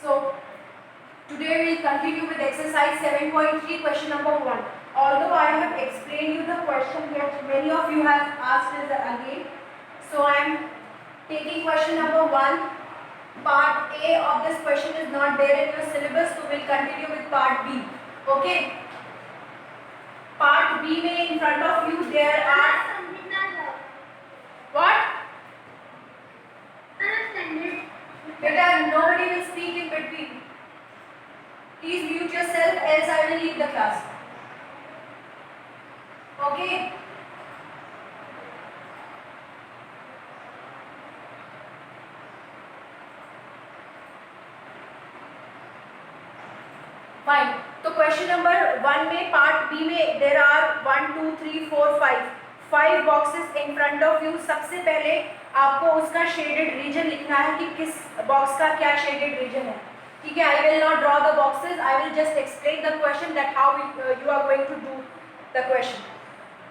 So today we will continue with exercise 7.3 question number 1. Although I have explained you the question, yet many of you have asked it again. So I am taking question number 1. Part A of this question is not there in your syllabus, so we will continue with part B. Okay. Part B में in front of you there are what? Beta, nobody will speak in between. Please mute yourself, else I will leave the class. Okay. Fine. तो question number 1 में part B में there are 1 2 3 4 5 boxes in front of you. सबसे पहले आपको उसका shaded region लिखना है कि किस बॉक्स का क्या शेडेड रीजन है. ठीक है. I will not draw the boxes, I will just explain the question that how you are going to do the question.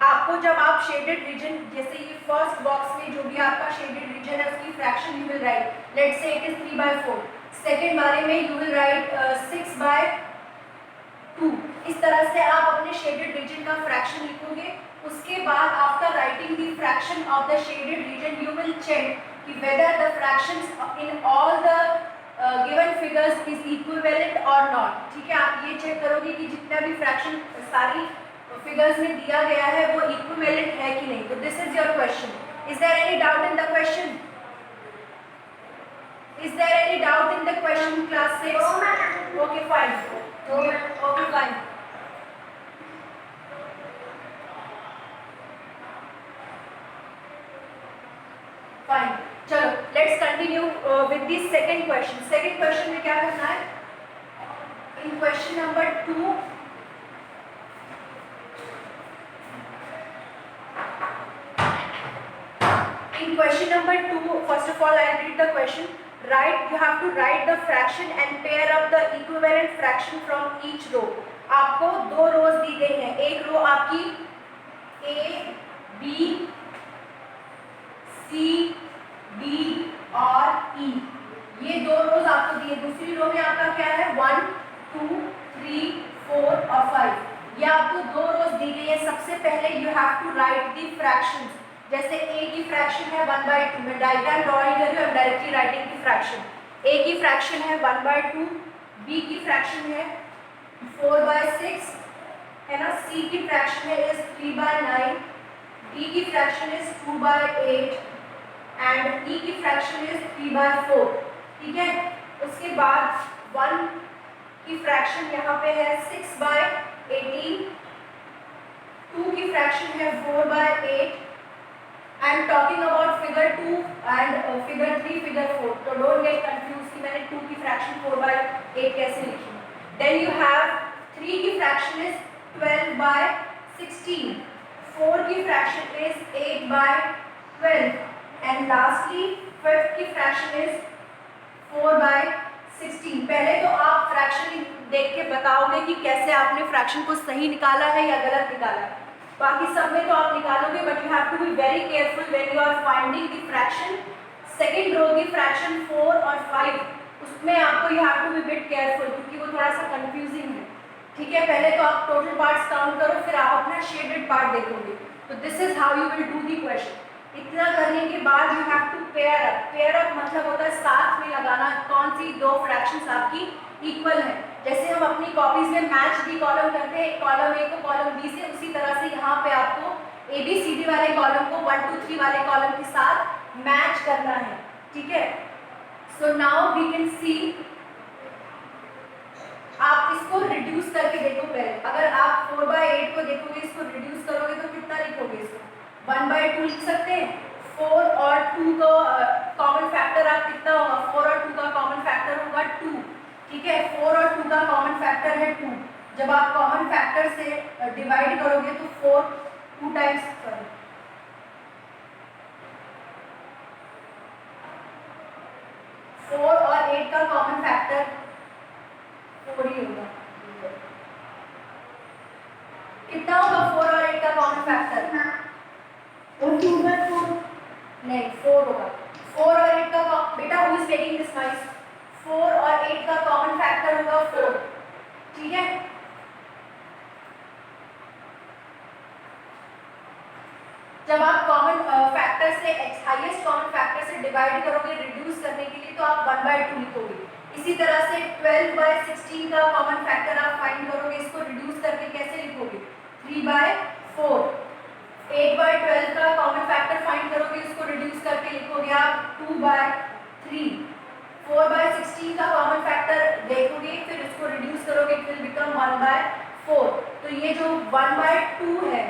आपको जब आप शेडेड रीजन, जैसे ये फर्स्ट बॉक्स में जो भी आपका शेडेड रीजन है उसकी fraction you will write. Let's say it is 3/4. Second वाले में यू विल राइट 6/2. इस तरह से आप अपने शेडेड रीजन का फ्रैक्शन लिखोगे. उसके बाद after writing the fraction of the shaded region you will check कि whether the fractions in all the given figures is equivalent or not. ठीक है. आप ये चेक करोगे कि जितना भी फ्रैक्शन सारी फिगर्स में दिया गया है वो इक्विवेलेंट है कि नहीं. तो this is your question. Is there any doubt in the question? Is there any doubt in the question class 6? Okay fine. Okay, fine. Fine. चलो, let's continue with the second question. Second question में क्या करना है? In question number 2, in question number 2, first of all, I'll read the question. Right, you have to write the fraction and pair up the equivalent fraction from each row. आपको दो रोज दी गई हैं. एक रो आपकी A, B, C, D और E. ये दो रोज आपको दी है. दूसरी रो में आपका क्या है? 1 2 3 4 और 5. ये आपको दो रोज दी गई है. सबसे पहले you have to write the fractions. जैसे A की फ्रैक्शन है 1/2. मैं डायग्राम ड्रॉ नहीं कर रही हूँ, आई एम डायरेक्टली राइटिंग की फ्रैक्शन. A की फ्रैक्शन है 1/2. B की फ्रैक्शन है 4/6 है ना. C की फ्रैक्शन है इज 3/9. D की फ्रैक्शन इज 2/8 एंड E की फ्रैक्शन इज 3/4. ठीक है. उसके बाद 1 की फ्रैक्शन यहाँ पे है 6/18. 2 की फ्रैक्शन है 4/8. I am talking about figure 2 and figure 3, figure 4. So don't get confused कि मैंने 2 की फ्रैक्शन 4/8 कैसे लिखी. Then you have 3 की फ्रैक्शन is 12/16. 4 की fraction is 8/12 and lastly 5th की फ्रैक्शन is 4/16. पहले तो आप फ्रैक्शन देख के बताओगे कि कैसे आपने फ्रैक्शन को सही निकाला है या गलत निकाला है. बाकी सब में तो आप निकालोगे, but you have to be very careful when you are finding the fraction. Second row की फ्रैक्शन 4 और 5, उसमें आपको you have to be bit careful क्योंकि वो थोड़ा सा कंफ्यूजिंग है. ठीक है. पहले तो आप टोटल पार्ट्स काउंट करो, फिर आप अपना शेडेड पार्ट देखोगे. तो this is how you will do the question. इतना करने के बाद you have to pair up. Pair up मतलब होता है साथ में लगाना कौन सी दो फ्रैक्शंस आपकी इक्वल है. जैसे हम अपनी कॉपीज में मैच दी कॉलम करते हैं, कॉलम ए को कॉलम बी से, उसी तरह से यहाँ पे आपको ABCD वाले कॉलम को 1 2 3 वाले कॉलम के साथ मैच करना है. ठीक है. So now we can see. आप इसको रिड्यूस करके देखो पहले. अगर आप 4/8 को देखोगे, इसको रिड्यूस करोगे तो कितना लिखोगे? इसको 1/2 लिख सकते हैं. 4 और 2 को कॉमन फैक्टर आप कितना होगा? 4 और 2 का कॉमन फैक्टर होगा 2. ठीक है. 4 और 2 का कॉमन फैक्टर है 2. जब आप कॉमन फैक्टर से डिवाइड करोगे तो 4 2 टाइम्स 4 और 8 का कॉमन फैक्टर 4 ही होगा. कितना होगा 4 और 8 का कॉमन फैक्टर? 2/4. नहीं, 4 होगा. 4 और 8 का बेटा who is taking this noise? 4 और 8 का कॉमन फैक्टर होगा 4, ठीक है। जब आप कॉमन फैक्टर से हाईएस्ट कॉमन फैक्टर से डिवाइड करोगे रिड्यूस करने के लिए तो आप 1/2 लिखोगे। इसी तरह से 12/16 का कॉमन फैक्टर आप फाइंड करोगे, इसको रिड्यूस करके कैसे लिखोगे 3/4। 8/12 का कॉमन फैक्टर फाइंड करोगे, इसको रिड्यूस करके लिखोगे आप 2/3। 4/16 का कॉमन फैक्टर देखोगे, फिर उसको रिड्यूस करोगे, इट विल बिकम 1/4। तो ये जो 1/2 है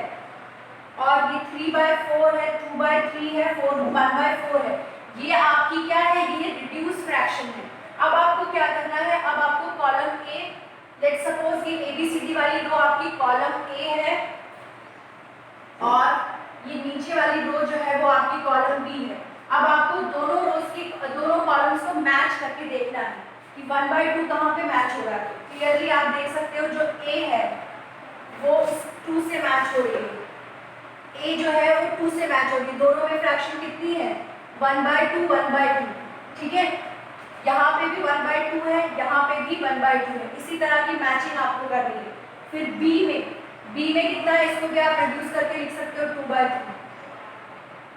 और ये 3/4 है, 2/3 है, 1/4 है, ये आपकी क्या है, ये रिड्यूस फ्रैक्शन है। अब आपको क्या करना है, अब आपको कॉलम ए, लेट्स सपोज ये एबीसीडी वाली रो आपकी कॉलम ए है और ये नीचे वाली रो जो है वो आपकी कॉलम बी है। अब आपको दोनों रोज की दोनों कॉलम्स को मैच करके देखना है कि 1/2 कहाँ पे मैच हो रहा है। क्लियरली आप देख सकते हो जो ए है वो 2 से मैच हो रही है, ए जो है वो 2 से मैच होगी, दोनों में फ्रैक्शन कितनी है 1/2 1/2, ठीक है। यहाँ पे भी 1/2 है, यहाँ पे भी 1/2 है, इसी तरह की मैचिंग आपको करनी है। फिर बी में कितना है, इसको भी आप रिड्यूस करके लिख सकते हो 2/3।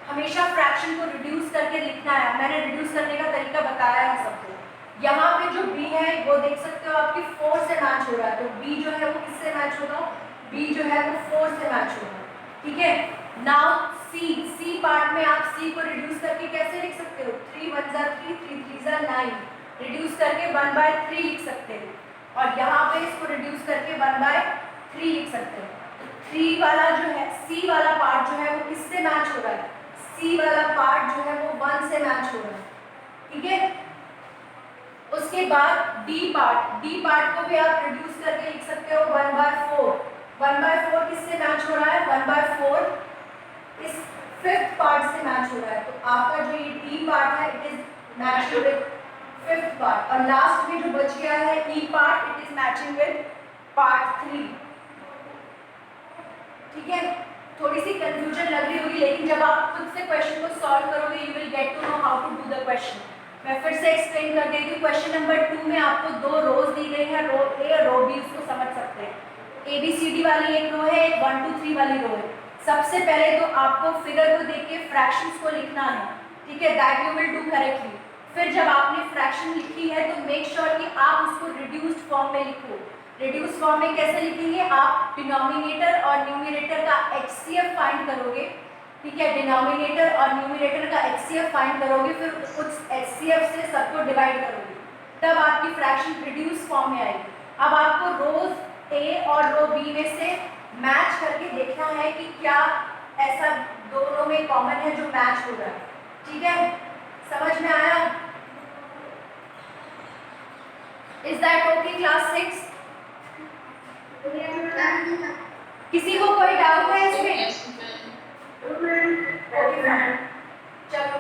हमेशा फ्रैक्शन को रिड्यूस करके लिखना है, मैंने रिड्यूस करने का तरीका बताया है सबको। यहाँ पे जो बी है वो देख सकते हो आपकी 4 से मैच हो रहा है, तो बी जो है वो किससे मैच होगा, बी जो है वो 4 से मैच होगा, ठीक है। नाउ सी पार्ट में आप सी को रिड्यूस करके कैसे लिख सकते हो, 3 1 जा 3, 3 3 जा 9, रिड्यूस करके 1/3 लिख सकते हो। और यहाँ पे इसको रिड्यूस करके 1/3 लिख सकते हो। 3 वाला जो है, सी वाला पार्ट जो है वो किससे मैच हो रहा है, सी वाला पार्ट जो है वो 1 से मैच हो रहा है, ठीक है। उसके बाद डी पार्ट को भी आप रिड्यूस करके लिख सकते हो 1/4। 1/4 किससे मैच हो रहा है, 1/4 इस फिफ्थ पार्ट से मैच हो रहा है। तो आपका जो ये डी पार्ट है it is matching with fifth part, और लास्ट में जो बच गया है E part it is matching with part 3, ठीक है। थोड़ी सी कंफ्यूजन लग रही होगी, लेकिन जब आप खुद से क्वेश्चन को सॉल्व करोगे you will get to know how to do the question. मैं फिर से एक्सप्लेन कर देती हूँ। क्वेश्चन नंबर 2 में आपको 2 रोज दी गई है, रो ए और रो बी, उसको समझ सकते हैं। ABCD वाली एक रो है, एक 1 2 3 वाली रो है। सबसे पहले तो आपको फिगर को देख के फ्रैक्शंस को लिखना है, ठीक है, that you will do correctly. फिर जब आपने फ्रैक्शन लिखी है तो मेक श्योर कि आप उसको रिड्यूस्ड फॉर्म में लिखो। रिड्यूस फॉर्म में कैसे लिखेंगे, आप डिनोमिनेटर और न्यूमरेटर का HCF फाइंड करोगे, ठीक है, डिनोमिनेटर और न्यूमरेटर का HCF फाइंड करोगे, फिर उस HCF से सबको डिवाइड करोगे, तब आपकी फ्रैक्शन रिड्यूस फॉर्म में आएगी। अब आपको रोज ए और रो बी में से मैच करके देखना है कि क्या ऐसा दोनों में कॉमन है जो मैच हो रहा है, ठीक है, समझ में आया। Is that okay class 6? किसी को कोई डाउट है इसमें? ओके मैम, चलो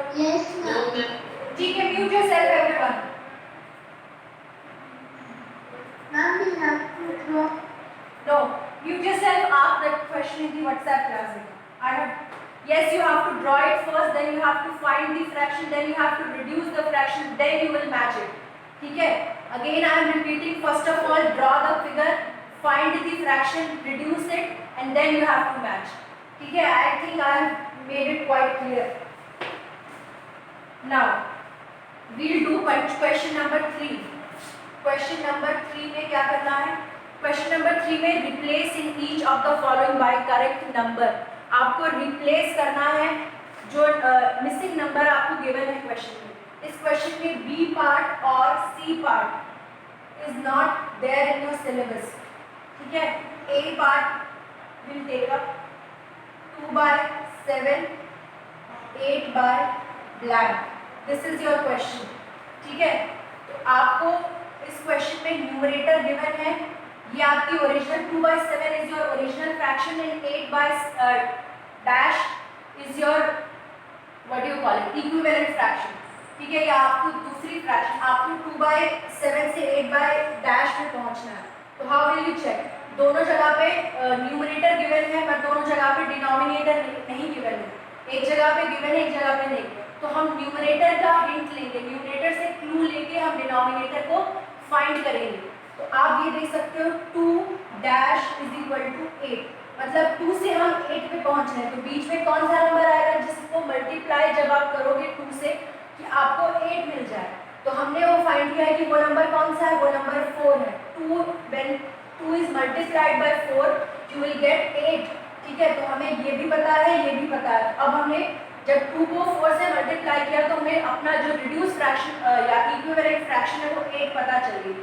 ठीक है, mute yourself everyone. No, mute yourself. Ask that question in the WhatsApp class. I have. Yes, you have to draw it first, then you have to find the fraction, then you have to reduce the fraction, then you will match it. ठीक है? Again, I am repeating. First of all, draw the figure, find the fraction, reduce it, and then you have to match. ठीक है? I think I have made it quite clear. Now, we'll do question number 3. Question number 3 में क्या करना है? Question number 3 में replace in each of the following by correct number. आपको replace करना है जो मिसिंग नंबर आपको गिवन है क्वेश्चन में। इस क्वेश्चन में बी पार्ट और C part is not there in your syllabus, ठीक है। A part will take up 2/7, 8/blank। This is your question, ठीक है। तो आपको इस क्वेश्चन में न्यूमरेटर गिवन है, ये आपकी original 2/7 is your original fraction and 8/ is your what you call it equivalent fraction, ठीक है। ये आपको दूसरी फ्रैक्शन, आपको 2/7 से 8/ में पहुंचना है। तो हाउ विल यू चेक, दोनों जगह पे न्यूमरेटर गिवन है पर दोनों जगह पे डिनोमिनेटर नहीं गिवन है, एक जगह पे गिवन है एक जगह पे नहीं। तो हम न्यूमरेटर का हिंट लेंगे, न्यूमरेटर से क्लू लेके हम डिनोमिनेटर को फाइंड करेंगे। तो आप ये देख सकते हो 2 डैश इज इक्वल टू 8, मतलब 2 से हम 8 पे पहुंच रहे हैं। तो बीच में कौन सा नंबर आएगा जिसको मल्टीप्लाई जब आप करोगे 2 से कि आपको 8 मिल जाए। तो हमने वो फाइंड किया है कि वो नंबर कौन सा है, वो नंबर 4 है। 2 when 2 is multiplied by 4 you will gate 8। ठीक है, तो हमें ये भी पता है, ये भी पता है। अब हमने जब 2 को 4 से मल्टीप्लाई किया तो हमें अपना जो रिड्यूस फ्रैक्शन या इक्विवेलेंट फ्रैक्शन है वो 8 पता चल गई।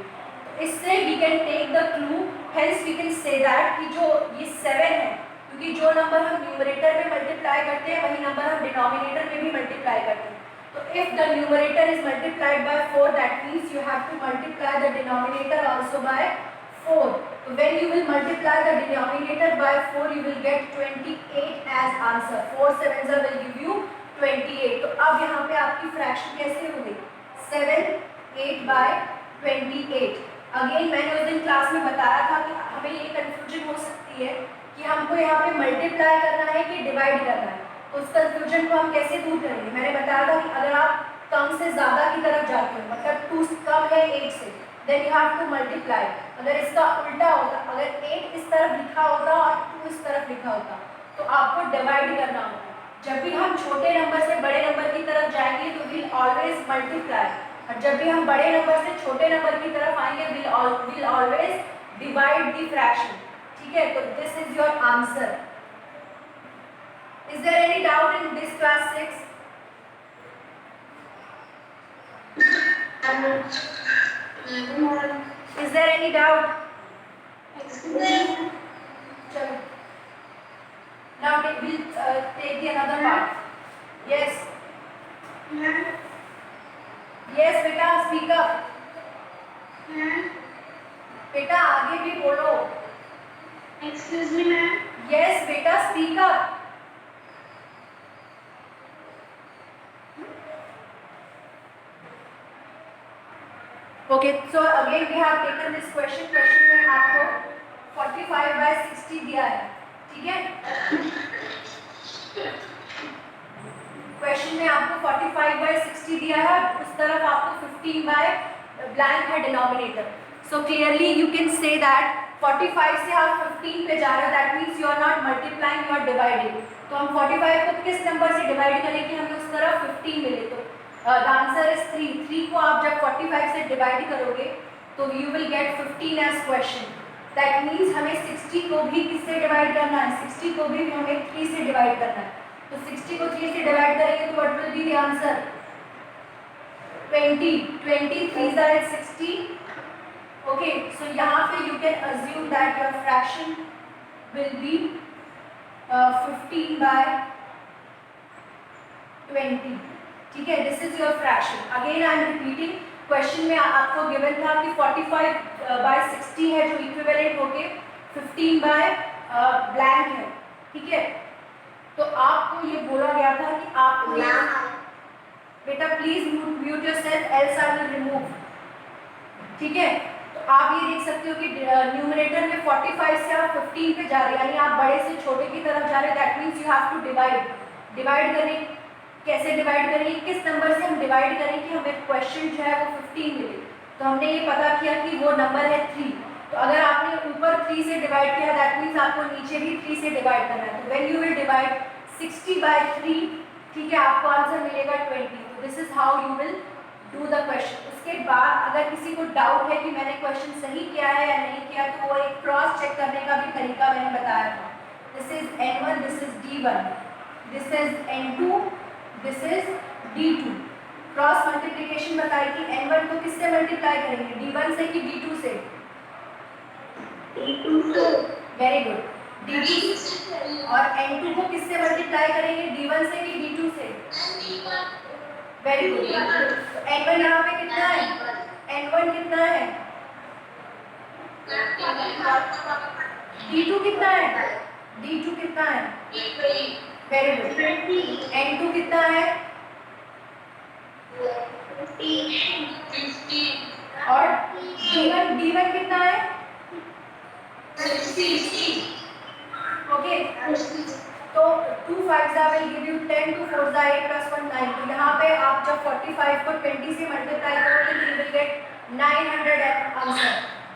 इससे we can take the clue, hence we can say that कि जो ये 7 है, क्योंकि जो नंबर हम न्यूमरेटर में मल्टीप्लाई करते हैं वही नंबर हम डिनोमिनेटर में भी मल्टीप्लाई करते हैं। तो if the numerator is multiplied by 4 that means you have to multiply the denominator also by 4. So when you will multiply the denominator by 4 you will get 28 as answer. 4 sevens will give you 28. तो अब यहाँ पे आपकी fraction कैसे हो गई, 7 8 by 28. Again मैंने उस दिन क्लास में बताया था कि हमें ये कंफ्यूजन हो सकती है कि हमको यहाँ पे मल्टीप्लाई करना है कि डिवाइड करना है। तो उस कंफ्यूजन को हम कैसे दूर करेंगे, मैंने बताया था कि अगर आप कम से ज़्यादा की तरफ जाते हो, मतलब 2 कम है 8 से, then you have to multiply. अगर इसका उल्टा होता, अगर 8 इस तरफ लिखा होता और 2 इस तरफ लिखा होता तो आपको डिवाइड करना होता। जब भी हम छोटे नंबर से बड़े नंबर की तरफ जाएंगे तो विल ऑलवेज मल्टीप्लाई, और जब भी हम बड़े नंबर से छोटे नंबर की तरफ आएंगे will always divide the fraction. ठीक है, तो this is your answer. Is there any doubt in this class 6? Is there any doubt? Chalo. Now we'll take the another part. Yes. Yes, बेटा speak up. बेटा आगे भी बोलो. Excuse me, ma'am. Yes, बेटा speak up. Okay, so again we have taken this question. Question में आपको 45 by 60 दिया है, ठीक है? क्वेश्चन में आपको 45 by 60 दिया है, उस तरफ आपको 15 by blank है denominator. So clearly you can say that 45 से आप 15 पे जा रहे हो, that means you are not multiplying, you are dividing। तो हम 45 को किस नंबर से डिवाइड करें कि हमें उस तरफ 15 मिले? तो the answer is 3. 3 को आप जब 45 से डिवाइड करोगे तो you will get 15 as question. That means हमें 60 को भी किससे डिवाइड करना है? 60 को भी हमें 3 से डिवाइड करना है। तो 60 को 3 से डिवाइड करेंगे तो what will be the answer? 20. 20 3s are 60. Okay, so यहाँ पे you can assume that your fraction will be 15 by 20. ठीक है, this is your fraction. Again I am repeating, question में आपको गिवन था कि 45 by 60 है जो इक्विवेलेंट होके 15 by ब्लैंक है। ठीक है, तो आपको ये बोला गया था कि आपको बेटा please mute yourself else I will remove. ठीक है, तो आप ये देख सकते हो कि न्यूमरेटर में 45 से आप 15 पे जा रहे हैं, यानी आप बड़े से छोटे की तरफ जा रहे हैं। That means you have to divide. Divide करें, कैसे डिवाइड करेंगे, किस नंबर से हम डिवाइड करें कि हमें क्वेश्चन जो है वो 15 मिले? तो हमने ये पता किया कि वो नंबर है 3। तो अगर आपने ऊपर 3 से डिवाइड किया दैट मीन्स आपको नीचे भी 3 से डिवाइड करना है। तो when you will divide 60 by 3, ठीक है, आपको आंसर मिलेगा 20। तो this is how you will do the question. उसके बाद अगर किसी को डाउट है कि मैंने क्वेश्चन सही किया है या नहीं किया तो वो एक क्रॉस चेक करने का भी तरीका मैंने बताया था। This is N1, this is D1, this is N2, this is D2। Cross multiplication बताई कि N1 को किससे मल्टीप्लाई करेंगे, D1 से कि D2 से? D2 से। Very good. D2 और N2 को किससे मल्टीप्लाई करेंगे, D1 से कि D2 से? Very good. तो N1 यहाँ पे कितना है? N1 कितना है? D2 कितना है? D2 कितना है? Very good. N2 कितना है? और D1 कितना है? ओके, तो 2 5s will give you 10, 2 4s 8 plus 1 9. तो यहाँ पे आप जब 45 को 20 से मल्टीप्लाई करोगे तो you will get 900 आंसर.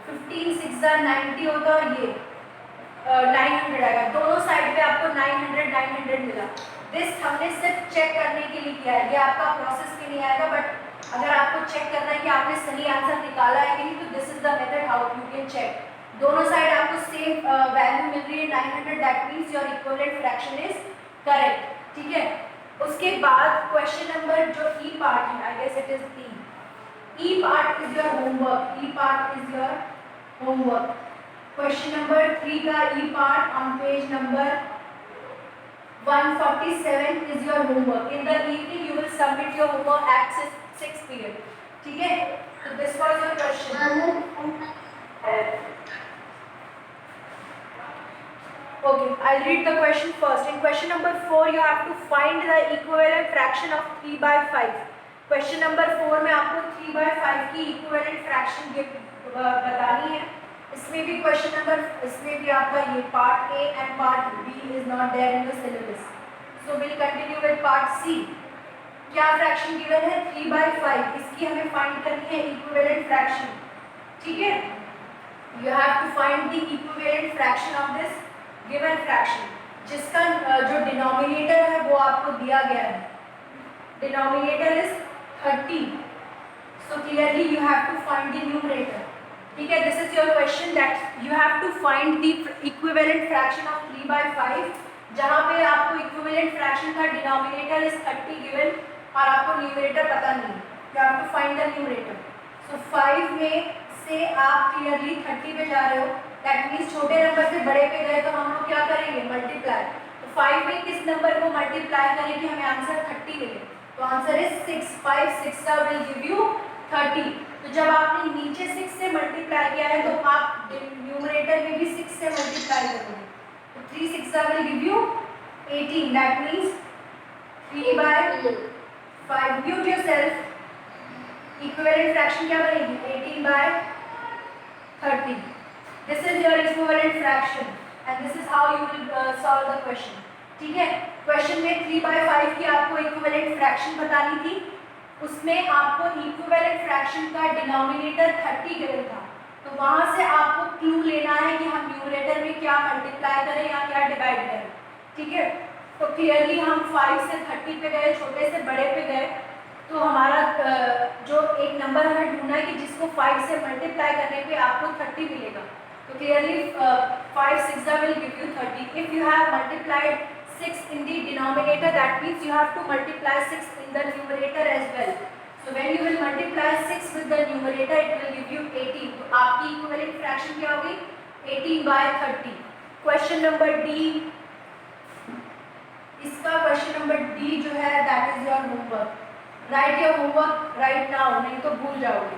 15 6 90 होता और ये 900 आएगा. दोनों साइड पे आपको 900 मिला. दिस हमने सिर्फ चेक करने के लिए किया है. ये आपका प्रोसेस में नहीं आएगा, बट अगर आपको चेक करना है कि आपने सही आंसर निकाला है कि नहीं, तो this is the method how you can check. दोनों साइड आपको सेम वैल्यू मिल रही है 900. That means your equivalent fraction is correct. ठीक है. उसके बाद क्वेश्चन नंबर जो ई पार्ट है, I guess it is E part is your homework. E part is your homework. Question number 3 का E part on page number 147 is your homework. In the evening you will submit your homework at 6 p.m. ठीक है. So this was your question. Okay, I'll read the question first. In question number 4 you have to find the equivalent fraction of 3 by 5. Question number 4 में आपको 3 by 5 की equivalent fraction बतानी है. इसमें भी question number, इसमें भी आपका ये part A and part B is not there in the syllabus. So will continue with part C. क्या फ्रैक्शन गिवन है 3 by 5. इसकी हमें फाइंड करनी है इक्विवेलेंट फ्रैक्शन. ठीक है. You have to find the equivalent fraction of this given fraction, जिसका जो डिनोमिनेटर है वो आपको दिया गया है. Denominator is 30. So clearly you have to find the numerator. ठीक है. This is your question that you have to find the equivalent fraction of 3 by 5, जहाँ पे आपको इक्विवेलेंट फ्रैक्शन का डिनोमिनेटर इज 30 गिवन और आपको न्यूमरेटर पता नहीं. You have to find the numerator. So 5 में से आप क्लियरली 30 पे जा रहे हो. दैट मीन्स छोटे नंबर से बड़े पे गए तो हम लोग क्या करेंगे, मल्टीप्लाई. तो 5 में किस नंबर को मल्टीप्लाई करें कि हमें आंसर 30 मिले. तो आंसर इज 6. 5 6 का विल गिव यू 30. तो जब आपने नीचे 6 से मल्टीप्लाई किया है तो आप न्यूमरेटर में भी 6 से मल्टीप्लाई करोगे. तो 3 6 का will give you 18. That means 3 by 5. Mute yourself. Equivalent fraction क्या बनेगी 18 by 30. This is your equivalent fraction and this is how you will solve the question. ठीक है. क्वेश्चन में 3 by 5 की आपको इक्विवेलेंट फ्रैक्शन बतानी थी. उसमें आपको इक्विवेलेंट फ्रैक्शन का डिनोमिनेटर 30 गिवन था. तो वहाँ से आपको क्लू लेना है कि हम न्यूमरेटर में क्या मल्टीप्लाई करें या क्या डिवाइड करें. ठीक है. तो क्लियरली हम 5 से 30 पे गए, छोटे से बड़े पे गए. तो हमारा जो एक नंबर हमें ढूंढना है कि जिसको 5 से मल्टीप्लाई करने पे आपको 30 मिलेगा. तो clearly 5 6 will give you 30. If you have multiplied 6 in the denominator, that means you have to multiply 6 in the numerator as well. So when you will multiply 6 with the numerator, it will give you 18. तो आपकी equivalent fraction क्या होगी 18 by 30. Question number D. इसका question number D जो है that is your homework. Right your homework right now, नहीं तो भूल जाओगे.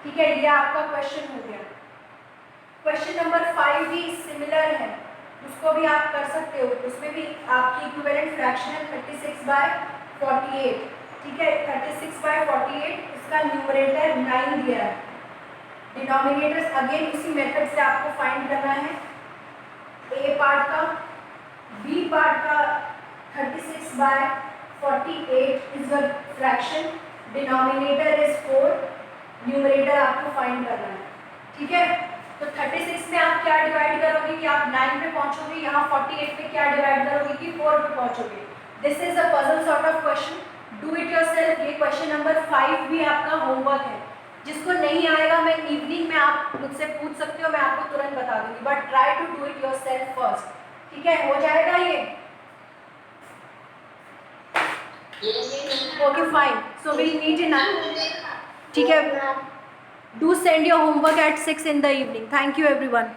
ठीक है. ये आपका क्वेश्चन हो गया. क्वेश्चन नंबर 5 भी सिमिलर है, उसको भी आप कर सकते हो. उसमें भी आपकी इक्विवेलेंट फ्रैक्शन है 36 by 48. ठीक है. 36 by 48. इसका न्यूमरेटर 9 दिया है. डिनोमिनेटर्स अगेन उसी मेथड से आपको फाइंड करना है. ए पार्ट का, बी पार्ट का 36 by 48 is the fraction. Denominator is 4. Numerator आपको फाइंड करना है. ठीक है. तो 36 में आप क्या डिवाइड करोगे कि आप 9 पे पहुंचोगे. यहाँ 48 पे क्या डिवाइड करोगे कि 4 पे पहुंचोगे. This is a puzzle sort of question. Do it yourself. ये क्वेश्चन नंबर 5 भी आपका होमवर्क है. जिसको नहीं आएगा मैं इवनिंग में आप मुझसे पूछ सकते हो, मैं आपको तुरंत बता दूंगी. But try to do it yourself first. ठीक है. हो जाएगा ये. Okay fine. So will meet in. ठीक है. Do send your homework at 6 in the evening. Thank you everyone.